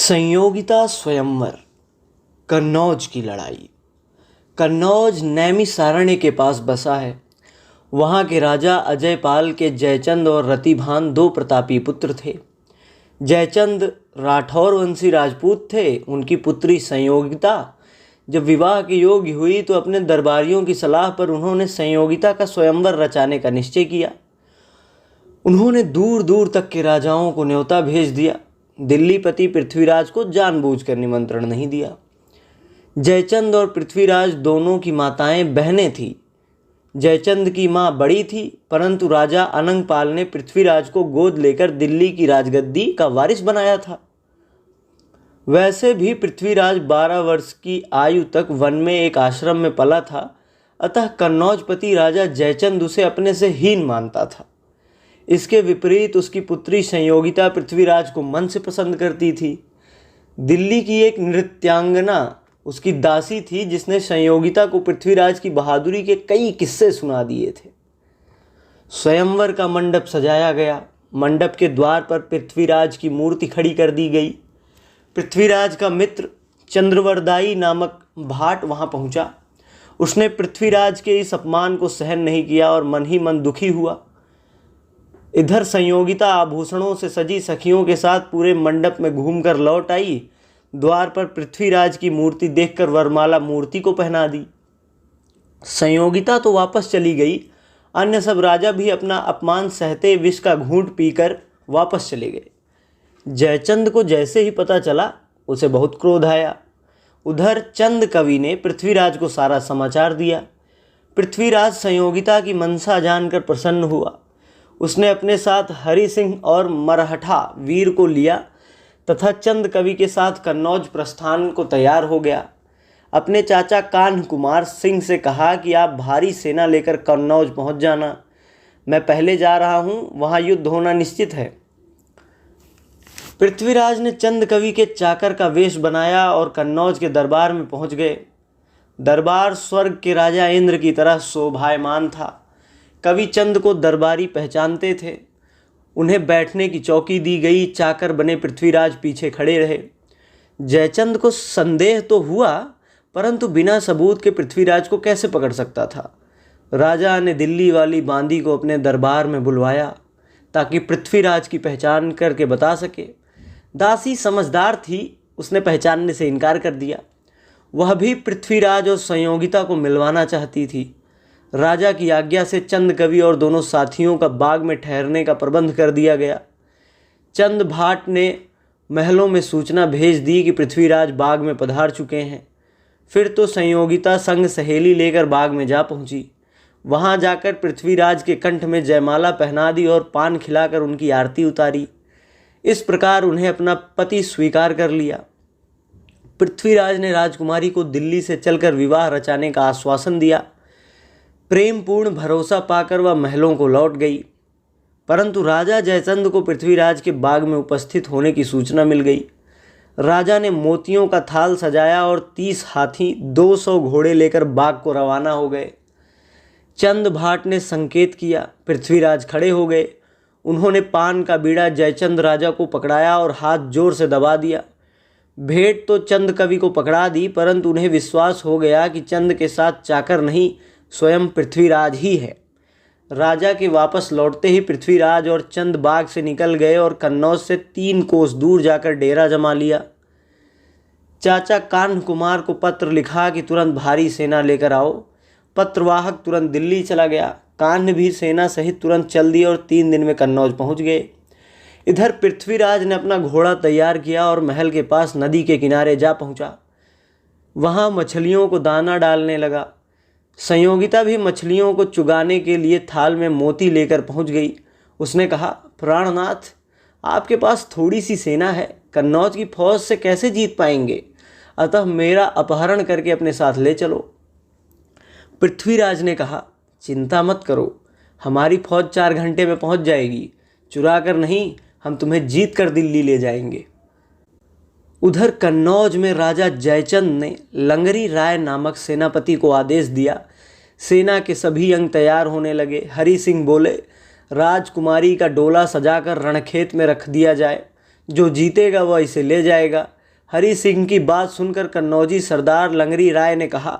संयोगिता स्वयंवर। कन्नौज की लड़ाई। कन्नौज नैमिषारण्य के पास बसा है। वहाँ के राजा अजयपाल के जयचंद और रतिभान दो प्रतापी पुत्र थे। जयचंद राठौर वंशी राजपूत थे। उनकी पुत्री संयोगिता जब विवाह के योग्य हुई तो अपने दरबारियों की सलाह पर उन्होंने संयोगिता का स्वयंवर रचाने का निश्चय किया। उन्होंने दूर दूर तक के राजाओं को न्योता भेज दिया। दिल्लीपति पृथ्वीराज को जानबूझकर निमंत्रण नहीं दिया। जयचंद और पृथ्वीराज दोनों की माताएं बहनें थीं। जयचंद की मां बड़ी थी, परंतु राजा अनंगपाल ने पृथ्वीराज को गोद लेकर दिल्ली की राजगद्दी का वारिस बनाया था। वैसे भी पृथ्वीराज 12 वर्ष की आयु तक वन में एक आश्रम में पला था, अतः कन्नौजपति राजा जयचंद उसे अपने से हीन मानता था। इसके विपरीत उसकी पुत्री संयोगिता पृथ्वीराज को मन से पसंद करती थी। दिल्ली की एक नृत्यांगना उसकी दासी थी, जिसने संयोगिता को पृथ्वीराज की बहादुरी के कई किस्से सुना दिए थे। स्वयंवर का मंडप सजाया गया। मंडप के द्वार पर पृथ्वीराज की मूर्ति खड़ी कर दी गई। पृथ्वीराज का मित्र चंद्रवरदाई नामक भाट वहां पहुंचा। उसने पृथ्वीराज के इस अपमान को सहन नहीं किया और मन ही मन दुखी हुआ। इधर संयोगिता आभूषणों से सजी सखियों के साथ पूरे मंडप में घूमकर लौट आई। द्वार पर पृथ्वीराज की मूर्ति देखकर वरमाला मूर्ति को पहना दी। संयोगिता तो वापस चली गई। अन्य सब राजा भी अपना अपमान सहते विष का घूंट पीकर वापस चले गए। जयचंद को जैसे ही पता चला उसे बहुत क्रोध आया। उधर चंद कवि ने पृथ्वीराज को सारा समाचार दिया। पृथ्वीराज संयोगिता की मनसा जानकर प्रसन्न हुआ। उसने अपने साथ हरि सिंह और मरहठा वीर को लिया तथा चंद कवि के साथ कन्नौज प्रस्थान को तैयार हो गया। अपने चाचा कान्ह कुमार सिंह से कहा कि आप भारी सेना लेकर कन्नौज पहुंच जाना। मैं पहले जा रहा हूं, वहां युद्ध होना निश्चित है। पृथ्वीराज ने चंद कवि के चाकर का वेश बनाया और कन्नौज के दरबार में पहुंच गए। दरबार स्वर्ग के राजा इंद्र की तरह शोभायमान था। कवि चंद को दरबारी पहचानते थे। उन्हें बैठने की चौकी दी गई। चाकर बने पृथ्वीराज पीछे खड़े रहे। जयचंद को संदेह तो हुआ, परंतु बिना सबूत के पृथ्वीराज को कैसे पकड़ सकता था। राजा ने दिल्ली वाली बांदी को अपने दरबार में बुलवाया ताकि पृथ्वीराज की पहचान करके बता सके। दासी समझदार थी, उसने पहचानने से इनकार कर दिया। वह भी पृथ्वीराज और संयोगिता को मिलवाना चाहती थी। राजा की आज्ञा से चंद कवि और दोनों साथियों का बाग में ठहरने का प्रबंध कर दिया गया। चंद भाट ने महलों में सूचना भेज दी कि पृथ्वीराज बाग में पधार चुके हैं। फिर तो संयोगिता संग सहेली लेकर बाग में जा पहुंची। वहां जाकर पृथ्वीराज के कंठ में जयमाला पहना दी और पान खिलाकर उनकी आरती उतारी। इस प्रकार उन्हें अपना पति स्वीकार कर लिया। पृथ्वीराज ने राजकुमारी को दिल्ली से चलकर विवाह रचाने का आश्वासन दिया। प्रेमपूर्ण भरोसा पाकर वह महलों को लौट गई। परंतु राजा जयचंद को पृथ्वीराज के बाग में उपस्थित होने की सूचना मिल गई। राजा ने मोतियों का थाल सजाया और 30 हाथी 200 घोड़े लेकर बाग को रवाना हो गए। चंद भाट ने संकेत किया। पृथ्वीराज खड़े हो गए। उन्होंने पान का बीड़ा जयचंद राजा को पकड़ाया और हाथ जोर से दबा दिया। भेंट तो चंद कवि को पकड़ा दी, परंतु उन्हें विश्वास हो गया कि चंद के साथ चाकर नहीं, स्वयं पृथ्वीराज ही है। राजा के वापस लौटते ही पृथ्वीराज और चंद बाग से निकल गए और कन्नौज से 3 कोस दूर जाकर डेरा जमा लिया। चाचा कान्ह कुमार को पत्र लिखा कि तुरंत भारी सेना लेकर आओ। पत्रवाहक तुरंत दिल्ली चला गया। कान्ह भी सेना सहित तुरंत चल दिए और 3 दिन में कन्नौज पहुंच गए। इधर पृथ्वीराज ने अपना घोड़ा तैयार किया और महल के पास नदी के किनारे जा पहुंचा। वहां मछलियों को दाना डालने लगा। संयोगिता भी मछलियों को चुगाने के लिए थाल में मोती लेकर पहुंच गई। उसने कहा, प्राणनाथ, आपके पास थोड़ी सी सेना है, कन्नौज की फौज से कैसे जीत पाएंगे? अतः मेरा अपहरण करके अपने साथ ले चलो। पृथ्वीराज ने कहा, चिंता मत करो, हमारी फौज 4 घंटे में पहुंच जाएगी। चुरा कर नहीं, हम तुम्हें जीत कर दिल्ली ले जाएंगे। उधर कन्नौज में राजा जयचंद ने लंगरी राय नामक सेनापति को आदेश दिया। सेना के सभी अंग तैयार होने लगे। हरि सिंह बोले, राजकुमारी का डोला सजाकर रणखेत में रख दिया जाए। जो जीतेगा वह इसे ले जाएगा। हरि सिंह की बात सुनकर कन्नौजी सरदार लंगरी राय ने कहा,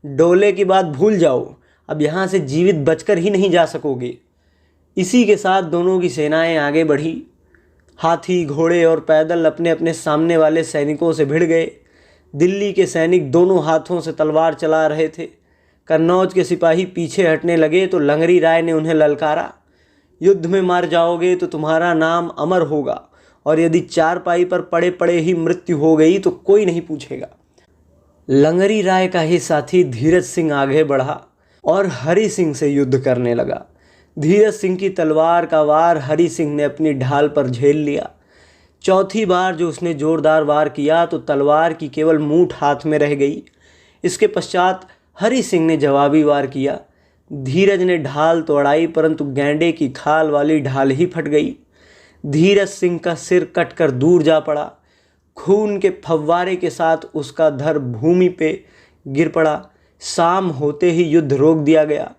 डोले की बात भूल जाओ, अब यहाँ से जीवित बचकर ही नहीं जा सकोगे। इसी के साथ दोनों की सेनाएं आगे बढ़ी। हाथी, घोड़े और पैदल अपने अपने सामने वाले सैनिकों से भिड़ गए। दिल्ली के सैनिक दोनों हाथों से तलवार चला रहे थे। कन्नौज के सिपाही पीछे हटने लगे तो लंगरी राय ने उन्हें ललकारा, युद्ध में मार जाओगे तो तुम्हारा नाम अमर होगा, और यदि चारपाई पर पड़े पड़े ही मृत्यु हो गई तो कोई नहीं पूछेगा। लंगरी राय का ही साथी धीरज सिंह आगे बढ़ा और हरि सिंह से युद्ध करने लगा। धीरज सिंह की तलवार का वार हरि सिंह ने अपनी ढाल पर झेल लिया। चौथी बार जो उसने जोरदार वार किया तो तलवार की केवल मूठ हाथ में रह गई। इसके पश्चात हरि सिंह ने जवाबी वार किया। धीरज ने ढाल तो अड़ाई, परंतु गैंडे की खाल वाली ढाल ही फट गई। धीरज सिंह का सिर कटकर दूर जा पड़ा। खून के फव्वारे के साथ उसका धड़ भूमि पे गिर पड़ा। शाम होते ही युद्ध रोक दिया गया।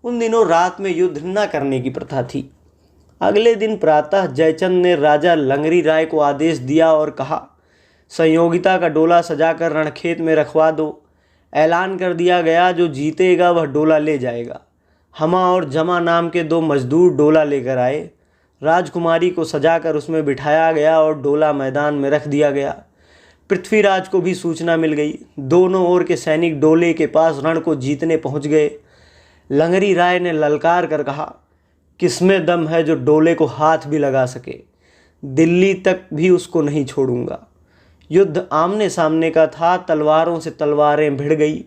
उन दिनों रात में युद्ध न करने की प्रथा थी। अगले दिन प्रातः जयचंद ने राजा लंगरी राय को आदेश दिया और कहा, संयोगिता का डोला सजाकर रणखेत में रखवा दो। ऐलान कर दिया गया, जो जीतेगा वह डोला ले जाएगा। हमा और जमा नाम के 2 मजदूर डोला लेकर आए। राजकुमारी को सजाकर उसमें बिठाया गया और डोला मैदान में रख दिया गया। पृथ्वीराज को भी सूचना मिल गई। दोनों ओर के सैनिक डोले के पास रण को जीतने पहुंच गए। लंगरी राय ने ललकार कर कहा, किसमें दम है जो डोले को हाथ भी लगा सके? दिल्ली तक भी उसको नहीं छोड़ूंगा। युद्ध आमने सामने का था। तलवारों से तलवारें भिड़ गई।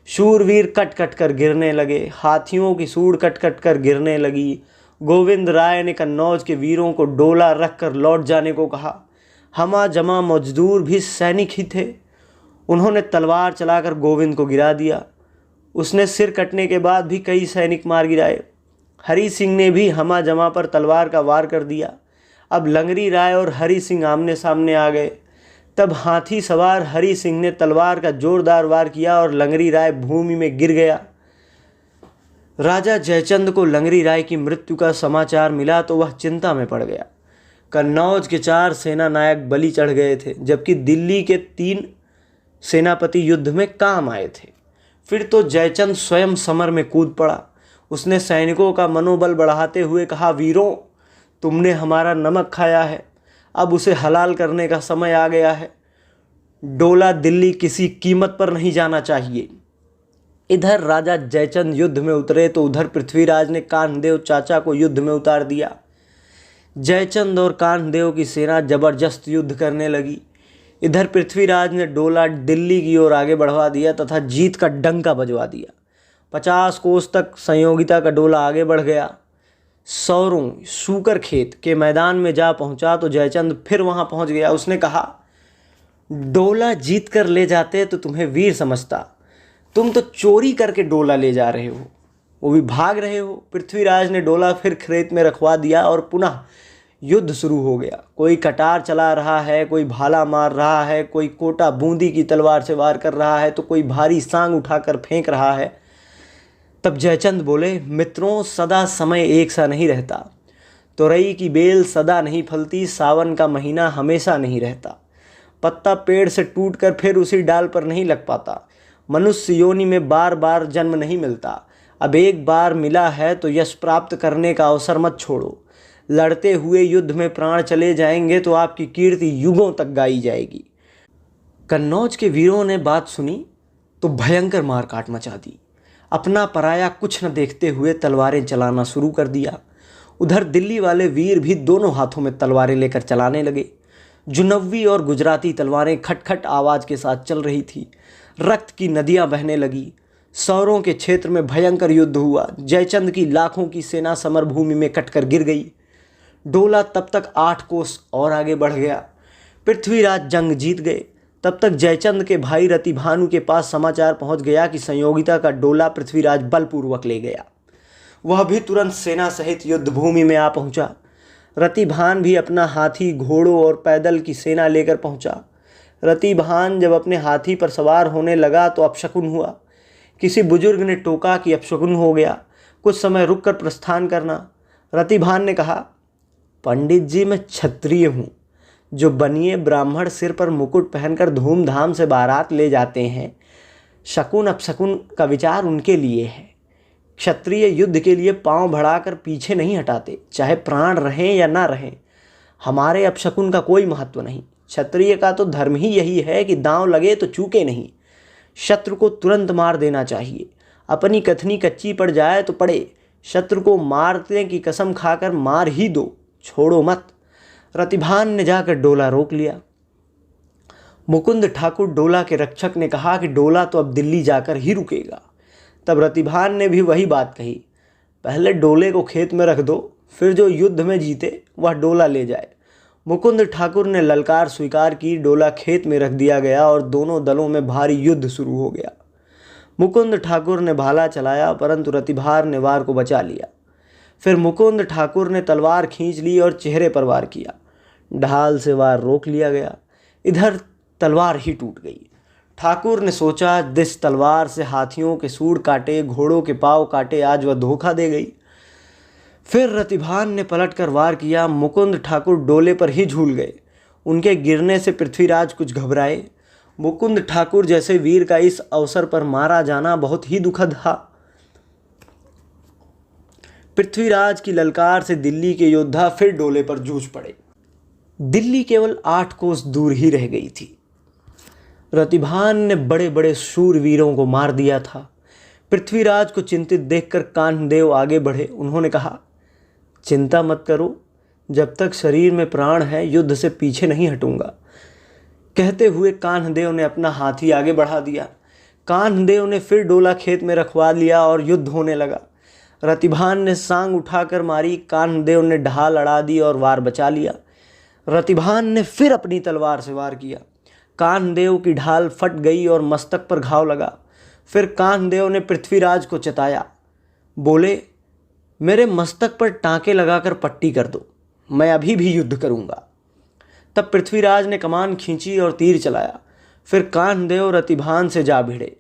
शूरवीर कट कट कर गिरने लगे। हाथियों की सूंड कट कट कर गिरने लगी। गोविंद राय ने कन्नौज के वीरों को डोला रख कर लौट जाने को कहा। हमा जमा मजदूर भी सैनिक ही थे। उन्होंने तलवार चलाकर गोविंद को गिरा दिया। उसने सिर कटने के बाद भी कई सैनिक मार गिराए। हरि सिंह ने भी हमा जमा पर तलवार का वार कर दिया। अब लंगरी राय और हरि सिंह आमने सामने आ गए। तब हाथी सवार हरि सिंह ने तलवार का जोरदार वार किया और लंगरी राय भूमि में गिर गया। राजा जयचंद को लंगरी राय की मृत्यु का समाचार मिला तो वह चिंता में पड़ गया। कन्नौज के 4 सेना नायक बलि चढ़ गए थे, जबकि दिल्ली के 3 सेनापति युद्ध में काम आए थे। फिर तो जयचंद स्वयं समर में कूद पड़ा। उसने सैनिकों का मनोबल बढ़ाते हुए कहा, वीरों, तुमने हमारा नमक खाया है, अब उसे हलाल करने का समय आ गया है। डोला दिल्ली किसी कीमत पर नहीं जाना चाहिए। इधर राजा जयचंद युद्ध में उतरे तो उधर पृथ्वीराज ने कान्हदेव चाचा को युद्ध में उतार दिया। जयचंद और कान्हदेव की सेना जबरदस्त युद्ध करने लगी। इधर पृथ्वीराज ने डोला दिल्ली की ओर आगे बढ़वा दिया तथा जीत का डंका बजवा दिया। 50 कोस तक संयोगिता का डोला आगे बढ़ गया। सौरों सूकर खेत के मैदान में जा पहुंचा तो जयचंद फिर वहां पहुंच गया। उसने कहा, डोला जीत कर ले जाते तो तुम्हें वीर समझता, तुम तो चोरी करके डोला ले जा रहे हो, वो भी भाग रहे हो। पृथ्वीराज ने डोला फिर खेत में रखवा दिया और पुनः युद्ध शुरू हो गया। कोई कटार चला रहा है, कोई भाला मार रहा है, कोई कोटा बूंदी की तलवार से वार कर रहा है, तो कोई भारी सांग उठाकर फेंक रहा है। तब जयचंद बोले, मित्रों, सदा समय एक सा नहीं रहता। तोरई की बेल सदा नहीं फलती, सावन का महीना हमेशा नहीं रहता। पत्ता पेड़ से टूटकर फिर उसी डाल पर नहीं लग पाता। मनुष्य योनि में बार बार जन्म नहीं मिलता। अब एक बार मिला है तो यश प्राप्त करने का अवसर मत छोड़ो। लड़ते हुए युद्ध में प्राण चले जाएंगे तो आपकी कीर्ति युगों तक गाई जाएगी। कन्नौज के वीरों ने बात सुनी तो भयंकर मारकाट मचा दी। अपना पराया कुछ न देखते हुए तलवारें चलाना शुरू कर दिया। उधर दिल्ली वाले वीर भी दोनों हाथों में तलवारें लेकर चलाने लगे। जुनव्वी और गुजराती तलवारें खटखट आवाज़ के साथ चल रही थी। रक्त की नदियां बहने लगी। सौरों के क्षेत्र में भयंकर युद्ध हुआ। जयचंद की लाखों की सेना समरभूमि में कटकर गिर गई। डोला तब तक 8 कोस और आगे बढ़ गया। पृथ्वीराज जंग जीत गए। तब तक जयचंद के भाई रतिभानु के पास समाचार पहुंच गया कि संयोगिता का डोला पृथ्वीराज बलपूर्वक ले गया। वह भी तुरंत सेना सहित युद्ध भूमि में आ पहुंचा। रतिभान भी अपना हाथी, घोड़ों और पैदल की सेना लेकर पहुंचा। रतिभान जब अपने हाथी पर सवार होने लगा तो अपशकुन हुआ। किसी बुजुर्ग ने टोका कि अपशकुन हो गया, कुछ समय रुककर प्रस्थान करना। रतिभान ने कहा, पंडित जी, मैं क्षत्रिय हूँ, जो बनिए ब्राह्मण सिर पर मुकुट पहनकर धूमधाम से बारात ले जाते हैं, शकुन अपशकुन का विचार उनके लिए है। क्षत्रिय युद्ध के लिए पांव बढ़ाकर पीछे नहीं हटाते, चाहे प्राण रहें या ना रहें। हमारे अपशकुन का कोई महत्व नहीं। क्षत्रिय का तो धर्म ही यही है कि दांव लगे तो चूके नहीं, शत्रु को तुरंत मार देना चाहिए। अपनी कथनी कच्ची पड़ जाए तो पड़े, शत्रु को मारने की कसम खाकर मार ही दो, छोड़ो मत। रतिभान ने जाकर डोला रोक लिया। मुकुंद ठाकुर डोला के रक्षक ने कहा कि डोला तो अब दिल्ली जाकर ही रुकेगा। तब रतिभान ने भी वही बात कही, पहले डोले को खेत में रख दो, फिर जो युद्ध में जीते वह डोला ले जाए। मुकुंद ठाकुर ने ललकार स्वीकार की, डोला खेत में रख दिया गया और दोनों दलों में भारी युद्ध शुरू हो गया। मुकुंद ठाकुर ने भाला चलाया, परंतु रतिभान ने वार को बचा लिया। फिर मुकुंद ठाकुर ने तलवार खींच ली और चेहरे पर वार किया। ढाल से वार रोक लिया गया। इधर तलवार ही टूट गई। ठाकुर ने सोचा, जिस तलवार से हाथियों के सूंड काटे, घोड़ों के पाँव काटे, आज वह धोखा दे गई। फिर रतिभान ने पलटकर वार किया। मुकुंद ठाकुर डोले पर ही झूल गए। उनके गिरने से पृथ्वीराज कुछ घबराए। मुकुंद ठाकुर जैसे वीर का इस अवसर पर मारा जाना बहुत ही दुखद था। पृथ्वीराज की ललकार से दिल्ली के योद्धा फिर डोले पर जूझ पड़े। दिल्ली केवल 8 कोस दूर ही रह गई थी। रतिभान ने बड़े बड़े शूरवीरों को मार दिया था। पृथ्वीराज को चिंतित देखकर कान्हदेव आगे बढ़े। उन्होंने कहा, चिंता मत करो, जब तक शरीर में प्राण है युद्ध से पीछे नहीं हटूंगा। कहते हुए कान्हदेव ने अपना हाथी आगे बढ़ा दिया। कान्हदेव ने फिर डोला खेत में रखवा लिया और युद्ध होने लगा। रतिभान ने सांग उठाकर मारी, कान्हदेव ने ढाल अड़ा दी और वार बचा लिया। रतिभान ने फिर अपनी तलवार से वार किया। कान्हदेव की ढाल फट गई और मस्तक पर घाव लगा। फिर कान्हदेव ने पृथ्वीराज को चताया, बोले, मेरे मस्तक पर टाँके लगाकर पट्टी कर दो, मैं अभी भी युद्ध करूंगा। तब पृथ्वीराज ने कमान खींची और तीर चलाया। फिर कान्हदेव रतिभान से जा भिड़े।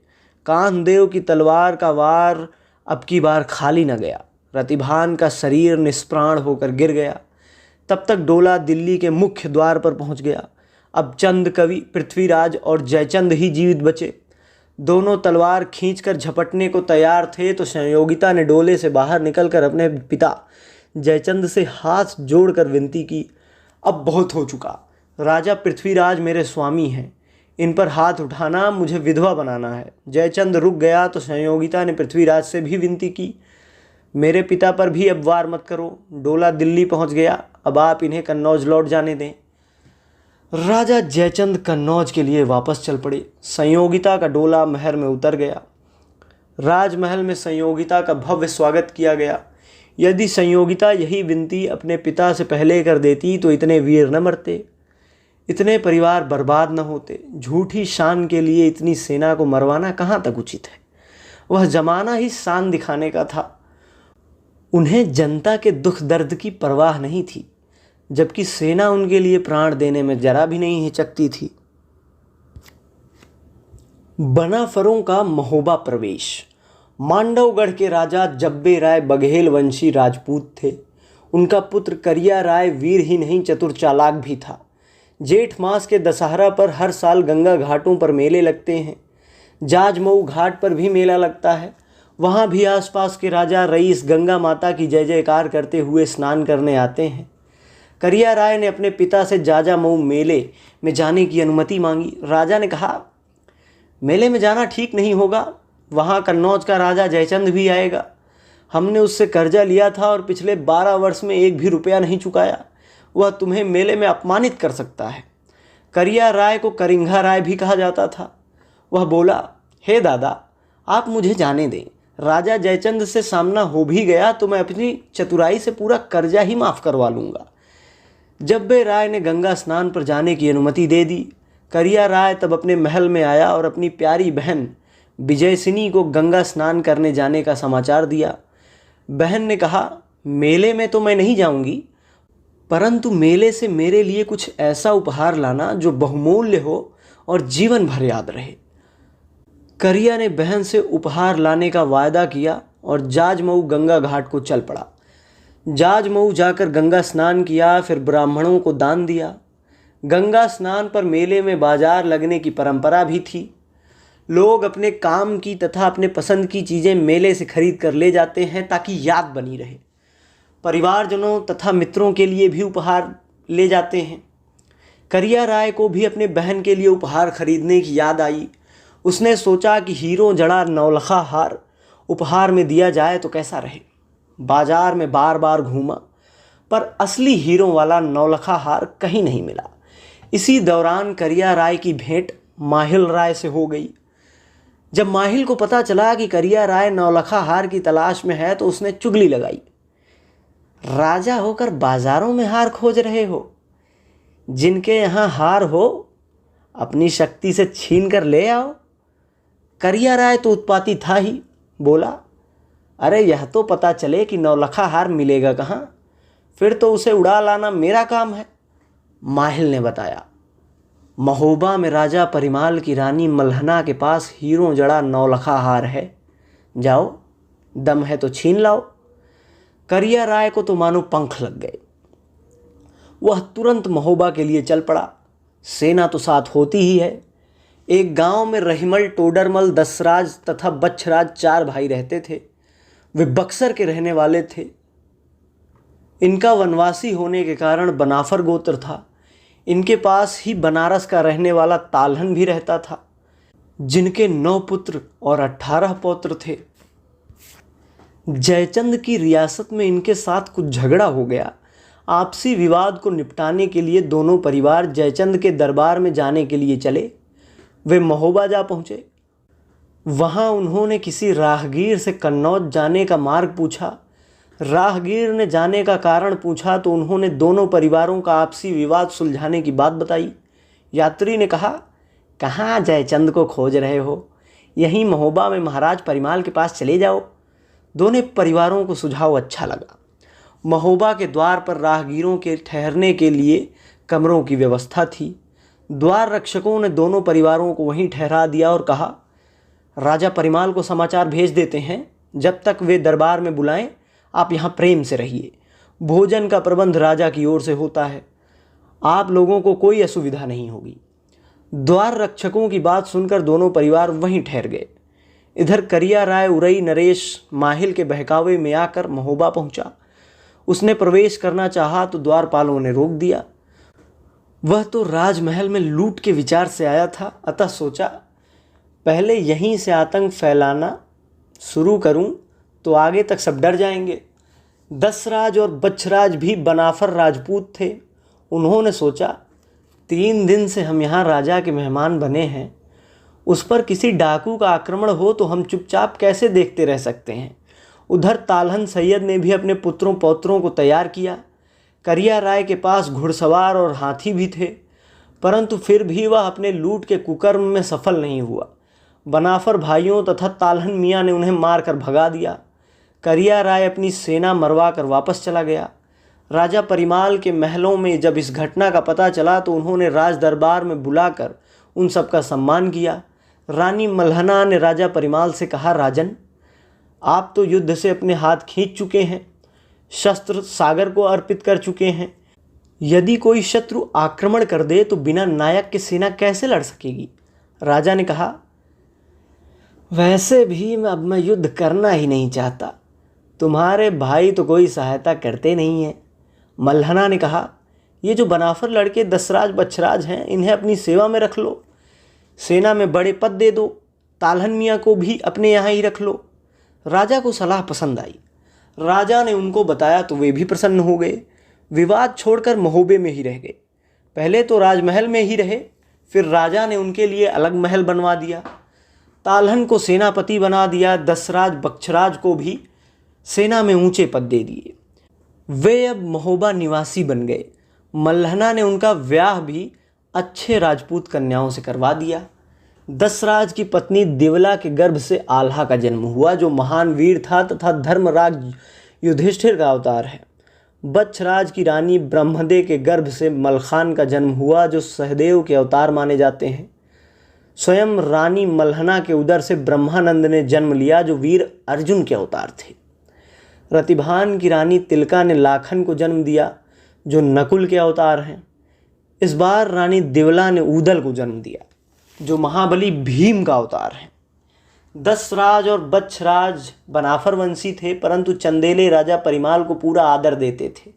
कान्हदेव की तलवार का वार अब की बार खाली न गया। रतिभान का शरीर निष्प्राण होकर गिर गया। तब तक डोला दिल्ली के मुख्य द्वार पर पहुंच गया। अब चंद कवि, पृथ्वीराज और जयचंद ही जीवित बचे। दोनों तलवार खींचकर झपटने को तैयार थे तो संयोगिता ने डोले से बाहर निकलकर अपने पिता जयचंद से हाथ जोड़कर विनती की, अब बहुत हो चुका। राजा पृथ्वीराज मेरे स्वामी हैं, इन पर हाथ उठाना मुझे विधवा बनाना है। जयचंद रुक गया तो संयोगिता ने पृथ्वीराज से भी विनती की, मेरे पिता पर भी अब वार मत करो। डोला दिल्ली पहुंच गया, अब आप इन्हें कन्नौज लौट जाने दें। राजा जयचंद कन्नौज के लिए वापस चल पड़े। संयोगिता का डोला महल में उतर गया। राजमहल में संयोगिता का भव्य स्वागत किया गया। यदि संयोगिता यही विनती अपने पिता से पहले कर देती तो इतने वीर न मरते, इतने परिवार बर्बाद न होते। झूठी शान के लिए इतनी सेना को मरवाना कहाँ तक उचित है। वह जमाना ही शान दिखाने का था। उन्हें जनता के दुख दर्द की परवाह नहीं थी, जबकि सेना उनके लिए प्राण देने में जरा भी नहीं हिचकती थी। बनाफरों का महोबा प्रवेश। मांडवगढ़ के राजा जब्बे राय बघेल वंशी राजपूत थे। उनका पुत्र करिया राय वीर ही नहीं चतुर चालाक भी था। जेठ मास के दशहरा पर हर साल गंगा घाटों पर मेले लगते हैं। जाजमऊ घाट पर भी मेला लगता है। वहाँ भी आसपास के राजा रईस गंगा माता की जय जयकार करते हुए स्नान करने आते हैं। करिया राय ने अपने पिता से जाजामऊ मेले में जाने की अनुमति मांगी। राजा ने कहा, मेले में जाना ठीक नहीं होगा, वहाँ कन्नौज का राजा जयचंद भी आएगा। हमने उससे कर्जा लिया था और पिछले 12 वर्ष में एक भी रुपया नहीं चुकाया। वह तुम्हें मेले में अपमानित कर सकता है। करिया राय को करिंगा राय भी कहा जाता था। वह बोला, हे दादा, आप मुझे जाने दें। राजा जयचंद से सामना हो भी गया तो मैं अपनी चतुराई से पूरा कर्जा ही माफ़ करवा लूँगा। जब्बे राय ने गंगा स्नान पर जाने की अनुमति दे दी। करिया राय तब अपने महल में आया और अपनी प्यारी बहन विजयसिनी को गंगा स्नान करने जाने का समाचार दिया। बहन ने कहा, मेले में तो मैं नहीं जाऊंगी, परंतु मेले से मेरे लिए कुछ ऐसा उपहार लाना जो बहुमूल्य हो और जीवन भर याद रहे। करिया ने बहन से उपहार लाने का वायदा किया और जाजमऊ गंगा घाट को चल पड़ा। जाजमऊ जाकर गंगा स्नान किया, फिर ब्राह्मणों को दान दिया। गंगा स्नान पर मेले में बाजार लगने की परंपरा भी थी। लोग अपने काम की तथा अपने पसंद की चीज़ें मेले से खरीद कर ले जाते हैं ताकि याद बनी रहे। परिवारजनों तथा मित्रों के लिए भी उपहार ले जाते हैं। करिया राय को भी अपने बहन के लिए उपहार खरीदने की याद आई। उसने सोचा कि हीरों जड़ा नौलखा हार उपहार में दिया जाए तो कैसा रहे। बाजार में बार बार घूमा पर असली हीरों वाला नौलखा हार कहीं नहीं मिला। इसी दौरान करिया राय की भेंट माहिल राय से हो गई। जब माहिल को पता चला कि करिया राय नौलखा हार की तलाश में है तो उसने चुगली लगाई। राजा होकर बाजारों में हार खोज रहे हो? जिनके यहाँ हार हो अपनी शक्ति से छीन कर ले आओ। करिया राय तो उत्पाती था ही, बोला, अरे यह तो पता चले कि नौलखा हार मिलेगा कहाँ, फिर तो उसे उड़ा लाना मेरा काम है। माहिल ने बताया, महोबा में राजा परिमाल की रानी मल्हना के पास हीरों जड़ा नौलखा हार है। जाओ, दम है तो छीन लाओ। करिया राय को तो मानो पंख लग गए। वह तुरंत महोबा के लिए चल पड़ा। सेना तो साथ होती ही है। एक गांव में रहीमल, टोडरमल, दसराज तथा बच्छराज 4 भाई रहते थे। वे बक्सर के रहने वाले थे। इनका वनवासी होने के कारण बनाफर गोत्र था। इनके पास ही बनारस का रहने वाला ताल्हन भी रहता था, जिनके 9 पुत्र और 18 पौत्र थे। जयचंद की रियासत में इनके साथ कुछ झगड़ा हो गया। आपसी विवाद को निपटाने के लिए दोनों परिवार जयचंद के दरबार में जाने के लिए चले। वे महोबा जा पहुँचे। वहाँ उन्होंने किसी राहगीर से कन्नौज जाने का मार्ग पूछा। राहगीर ने जाने का कारण पूछा तो उन्होंने दोनों परिवारों का आपसी विवाद सुलझाने की बात बताई। यात्री ने कहा, कहाँ जयचंद को खोज रहे हो? यहीं महोबा में महाराज परिमाल के पास चले जाओ। दोनों परिवारों को सुझाव अच्छा लगा। महोबा के द्वार पर राहगीरों के ठहरने के लिए कमरों की व्यवस्था थी। द्वार रक्षकों ने दोनों परिवारों को वहीं ठहरा दिया और कहा, राजा परिमाल को समाचार भेज देते हैं। जब तक वे दरबार में बुलाएं, आप यहाँ प्रेम से रहिए। भोजन का प्रबंध राजा की ओर से होता है। आप लोगों को कोई असुविधा नहीं होगी। द्वार रक्षकों की बात सुनकर दोनों परिवार वहीं ठहर गए। इधर करिया राय उरई नरेश माहिल के बहकावे में आकर महोबा पहुंचा। उसने प्रवेश करना चाहा तो द्वारपालों ने रोक दिया। वह तो राजमहल में लूट के विचार से आया था, अतः सोचा पहले यहीं से आतंक फैलाना शुरू करूं तो आगे तक सब डर जाएंगे। दसराज और बच्छराज भी बनाफर राजपूत थे। उन्होंने सोचा 3 दिन से हम यहाँ राजा के मेहमान बने हैं, उस पर किसी डाकू का आक्रमण हो तो हम चुपचाप कैसे देखते रह सकते हैं। उधर ताल्हन सैयद ने भी अपने पुत्रों पौत्रों को तैयार किया। करिया राय के पास घुड़सवार और हाथी भी थे, परंतु फिर भी वह अपने लूट के कुकर्म में सफल नहीं हुआ। बनाफर भाइयों तथा ताल्हन मियाँ ने उन्हें मारकर भगा दिया। करिया राय अपनी सेना मरवा कर वापस चला गया। राजा परिमाल के महलों में जब इस घटना का पता चला तो उन्होंने राज दरबार में बुलाकर उन सबका सम्मान किया। रानी मल्हना ने राजा परिमाल से कहा, राजन, आप तो युद्ध से अपने हाथ खींच चुके हैं, शस्त्र सागर को अर्पित कर चुके हैं। यदि कोई शत्रु आक्रमण कर दे तो बिना नायक के सेना कैसे लड़ सकेगी? राजा ने कहा, वैसे भी अब मैं युद्ध करना ही नहीं चाहता। तुम्हारे भाई तो कोई सहायता करते नहीं हैं। मल्हना ने कहा, ये जो बनाफर लड़के दसराज बच्छराज हैं, इन्हें अपनी सेवा में रख लो। सेना में बड़े पद दे दो। ताल्हन मियाँ को भी अपने यहाँ ही रख लो। राजा को सलाह पसंद आई। राजा ने उनको बताया तो वे भी प्रसन्न हो गए। विवाद छोड़कर महोबे में ही रह गए। पहले तो राजमहल में ही रहे, फिर राजा ने उनके लिए अलग महल बनवा दिया। ताल्हन को सेनापति बना दिया। दसराज बच्छराज को भी सेना में ऊंचे पद दे दिए। वे अब महोबा निवासी बन गए। मल्हना ने उनका ब्याह भी अच्छे राजपूत कन्याओं से करवा दिया। दसराज की पत्नी दिवला के गर्भ से आल्हा का जन्म हुआ, जो महान वीर था तथा धर्मराज युधिष्ठिर का अवतार है। बच्छराज की रानी ब्रह्मदे के गर्भ से मलखान का जन्म हुआ, जो सहदेव के अवतार माने जाते हैं। स्वयं रानी मल्हना के उदर से ब्रह्मानंद ने जन्म लिया, जो वीर अर्जुन के अवतार थे। रतिभान की रानी तिलका ने लाखन को जन्म दिया, जो नकुल के अवतार हैं। इस बार रानी दिवला ने ऊदल को जन्म दिया, जो महाबली भीम का अवतार है। दशराज और बच्छराज बनाफर वंशी थे, परंतु चंदेले राजा परिमाल को पूरा आदर देते थे।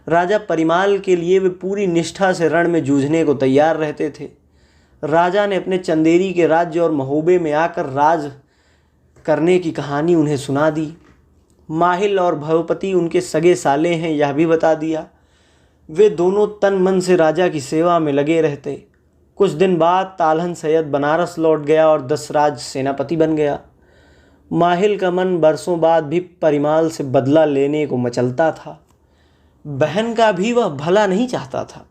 राजा परिमाल के लिए वे पूरी निष्ठा से रण में जूझने को तैयार रहते थे। राजा ने अपने चंदेरी के राज्य और महोबे में आकर राज करने की कहानी उन्हें सुना दी। माहिल और भवपति उनके सगे साले हैं, यह भी बता दिया। वे दोनों तन मन से राजा की सेवा में लगे रहते। कुछ दिन बाद तालहन सैयद बनारस लौट गया और दशराज सेनापति बन गया। माहिल का मन बरसों बाद भी परिमाल से बदला लेने को मचलता था। बहन का भी वह भला नहीं चाहता था।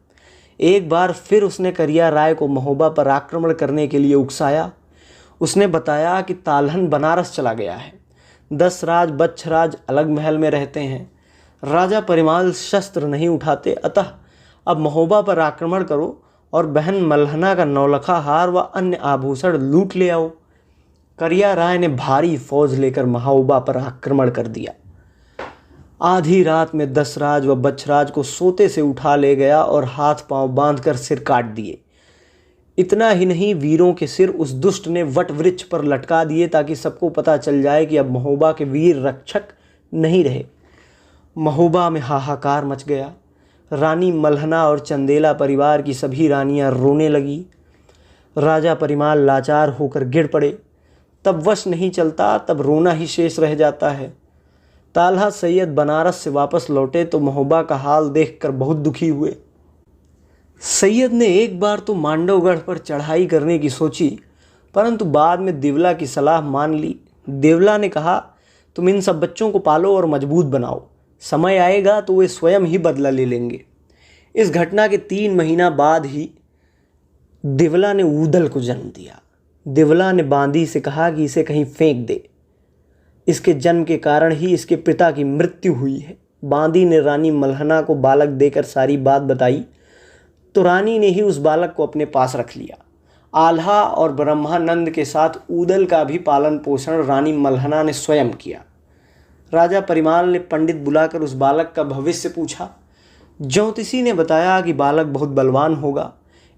एक बार फिर उसने करिया राय को महोबा पर आक्रमण करने के लिए उकसाया। उसने बताया कि तालहन बनारस चला गया है, दशराज बच्छराज अलग महल में रहते हैं, राजा परिमाल शस्त्र नहीं उठाते, अतः अब महोबा पर आक्रमण करो और बहन मल्हना का नौलखा हार व अन्य आभूषण लूट ले आओ। करिया राय ने भारी फौज लेकर महोबा पर आक्रमण कर दिया। आधी रात में दशराज व बच्छराज को सोते से उठा ले गया और हाथ पांव बांधकर सिर काट दिए। इतना ही नहीं, वीरों के सिर उस दुष्ट ने वट वृक्ष पर लटका दिए ताकि सबको पता चल जाए कि अब महोबा के वीर रक्षक नहीं रहे। महोबा में हाहाकार मच गया। रानी मल्हना और चंदेला परिवार की सभी रानियां रोने लगी। राजा परिमाल लाचार होकर गिर पड़े। तब वश नहीं चलता, तब रोना ही शेष रह जाता है। तालहा सैयद बनारस से वापस लौटे तो महोबा का हाल देखकर बहुत दुखी हुए। सैयद ने एक बार तो मांडवगढ़ पर चढ़ाई करने की सोची, परंतु बाद में दिवला की सलाह मान ली। दिवला ने कहा, तुम इन सब बच्चों को पालो और मजबूत बनाओ, समय आएगा तो वे स्वयं ही बदला ले लेंगे। इस घटना के 3 महीना बाद ही दिवला ने ऊदल को जन्म दिया। दिवला ने बांदी से कहा कि इसे कहीं फेंक दे। इसके जन्म के कारण ही इसके पिता की मृत्यु हुई है। बांदी ने रानी मल्हना को बालक देकर सारी बात बताई तो रानी ने ही उस बालक को अपने पास रख लिया। आल्हा और ब्रह्मानंद के साथ ऊदल का भी पालन पोषण रानी मल्हना ने स्वयं किया। राजा परिमाल ने पंडित बुलाकर उस बालक का भविष्य पूछा। ज्योतिषी ने बताया कि बालक बहुत बलवान होगा।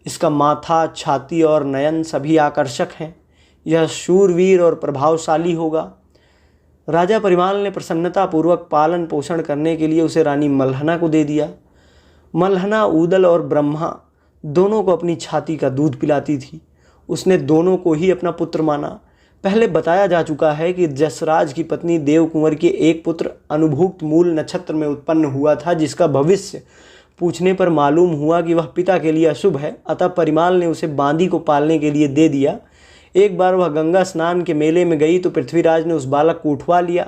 इसका माथा, छाती और नयन सभी आकर्षक हैं। यह शूरवीर और प्रभावशाली होगा। राजा परिमाल ने प्रसन्नतापूर्वक पालन पोषण करने के लिए उसे रानी मल्हना को दे दिया। मल्हना ऊदल और ब्रह्मा दोनों को अपनी छाती का दूध पिलाती थी। उसने दोनों को ही अपना पुत्र माना। पहले बताया जा चुका है कि जसराज की पत्नी देवकुंवर के एक पुत्र अनुभुक्त मूल नक्षत्र में उत्पन्न हुआ था, जिसका भविष्य पूछने पर मालूम हुआ कि वह पिता के लिए अशुभ है। अतः परिमाल ने उसे बांदी को पालने के लिए दे दिया। एक बार वह गंगा स्नान के मेले में गई तो पृथ्वीराज ने उस बालक को उठवा लिया।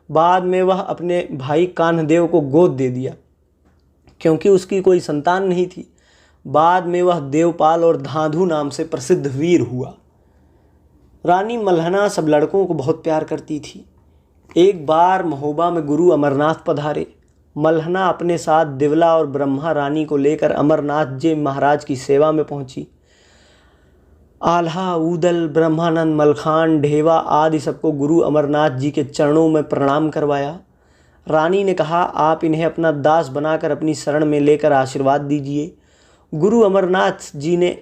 बाद में वह अपने भाई कान्हदेव को गोद दे दिया, क्योंकि उसकी कोई संतान नहीं थी। बाद में वह देवपाल और धाधु नाम से प्रसिद्ध वीर हुआ। रानी मल्हना सब लड़कों को बहुत प्यार करती थी। एक बार महोबा में गुरु अमरनाथ पधारे। मल्हना अपने साथ दिवला और ब्रह्मा रानी को लेकर अमरनाथ जी महाराज की सेवा में पहुंची। आल्हा, ऊदल, ब्रह्मानंद, मलखान, ढेवा आदि सबको गुरु अमरनाथ जी के चरणों में प्रणाम करवाया। रानी ने कहा, आप इन्हें अपना दास बनाकर अपनी शरण में लेकर आशीर्वाद दीजिए। गुरु अमरनाथ जी ने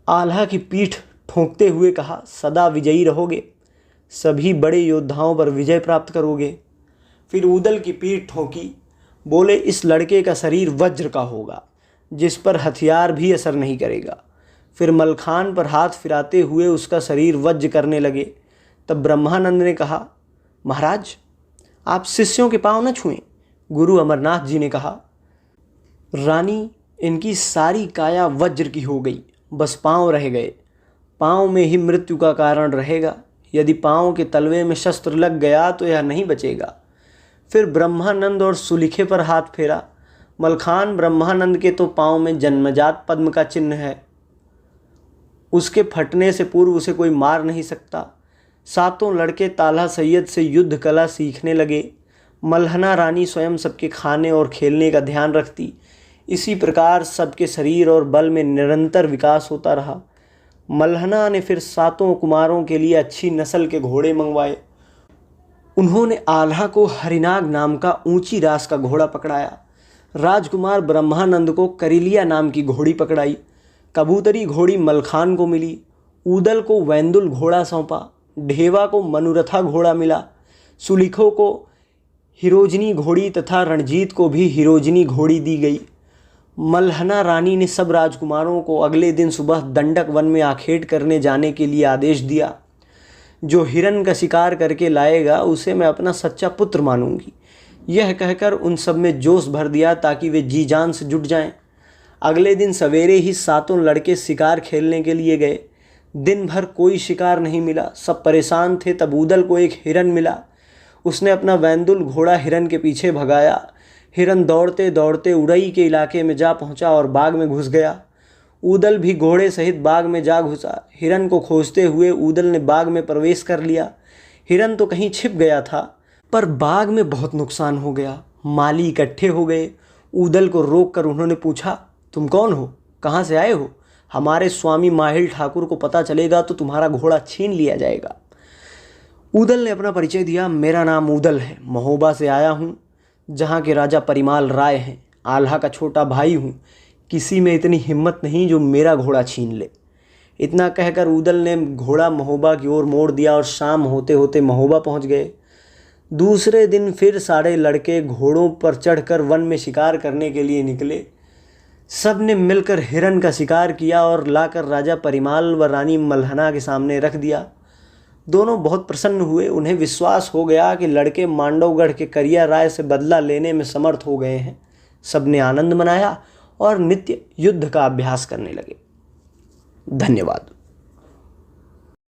आल्हा की पीठ ठोंकते हुए कहा, सदा विजयी रहोगे, सभी बड़े योद्धाओं पर विजय प्राप्त करोगे। फिर ऊदल की पीठ ठोंकी, बोले, इस लड़के का शरीर वज्र का होगा, जिस पर हथियार भी असर नहीं करेगा। फिर मलखान पर हाथ फिराते हुए उसका शरीर वज्र करने लगे। तब ब्रह्मानंद ने कहा, महाराज, आप शिष्यों के पांव न छुएं। गुरु अमरनाथ जी ने कहा, रानी, इनकी सारी काया वज्र की हो गई, बस पांव रह गए। पांव में ही मृत्यु का कारण रहेगा। यदि पांव के तलवे में शस्त्र लग गया तो यह नहीं बचेगा। फिर ब्रह्मानंद और सुलिखे पर हाथ फेरा। मलखान, ब्रह्मानंद के तो पांव में जन्मजात पद्म का चिन्ह है, उसके फटने से पूर्व उसे कोई मार नहीं सकता। सातों लड़के ताल्हा सैयद से युद्ध कला सीखने लगे। मल्हना रानी स्वयं सबके खाने और खेलने का ध्यान रखती। इसी प्रकार सबके शरीर और बल में निरंतर विकास होता रहा। मल्हना ने फिर सातों कुमारों के लिए अच्छी नस्ल के घोड़े मंगवाए। उन्होंने आल्हा को हरिनाग नाम का ऊंची रास का घोड़ा पकड़ाया। राजकुमार ब्रह्मानंद को करिलिया नाम की घोड़ी पकड़ाई। कबूतरी घोड़ी मलखान को मिली। ऊदल को वैंदुल घोड़ा सौंपा। ढेवा को मनुरथा घोड़ा मिला। सुलिखों को हिरोजनी घोड़ी तथा रणजीत को भी हिरोजनी घोड़ी दी गई। मल्हना रानी ने सब राजकुमारों को अगले दिन सुबह दंडक वन में आखेट करने जाने के लिए आदेश दिया। जो हिरन का शिकार करके लाएगा उसे मैं अपना सच्चा पुत्र मानूंगी, यह कहकर उन सब में जोश भर दिया ताकि वे जी जान से जुट जाएं। अगले दिन सवेरे ही सातों लड़के शिकार खेलने के लिए गए। दिन भर कोई शिकार नहीं मिला, सब परेशान थे। तब ऊदल को एक हिरन मिला। उसने अपना वैंदुल घोड़ा हिरन के पीछे भगाया। हिरन दौड़ते दौड़ते उड़ई के इलाके में जा पहुंचा और बाग में घुस गया। ऊदल भी घोड़े सहित बाग में जा घुसा। हिरन को खोजते हुए ऊदल ने बाग में प्रवेश कर लिया। हिरन तो कहीं छिप गया था, पर बाग में बहुत नुकसान हो गया। माली इकट्ठे हो गए। ऊदल को रोक कर उन्होंने पूछा, तुम कौन हो, कहाँ से आए हो? हमारे स्वामी माहिल ठाकुर को पता चलेगा तो तुम्हारा घोड़ा छीन लिया जाएगा। ऊदल ने अपना परिचय दिया, मेरा नाम ऊदल है, महोबा से आया हूँ, जहाँ के राजा परिमाल राय हैं। आल्हा का छोटा भाई हूँ। किसी में इतनी हिम्मत नहीं जो मेरा घोड़ा छीन ले। इतना कहकर ऊदल ने घोड़ा महोबा की ओर मोड़ दिया और शाम होते होते महोबा पहुँच गए। दूसरे दिन फिर सारे लड़के घोड़ों पर चढ़कर वन में शिकार करने के लिए निकले। सब ने मिलकर हिरन का शिकार किया और लाकर राजा परिमाल व रानी मल्हना के सामने रख दिया। दोनों बहुत प्रसन्न हुए। उन्हें विश्वास हो गया कि लड़के मांडवगढ़ के करिया राय से बदला लेने में समर्थ हो गए हैं। सब ने आनंद मनाया और नित्य युद्ध का अभ्यास करने लगे। धन्यवाद।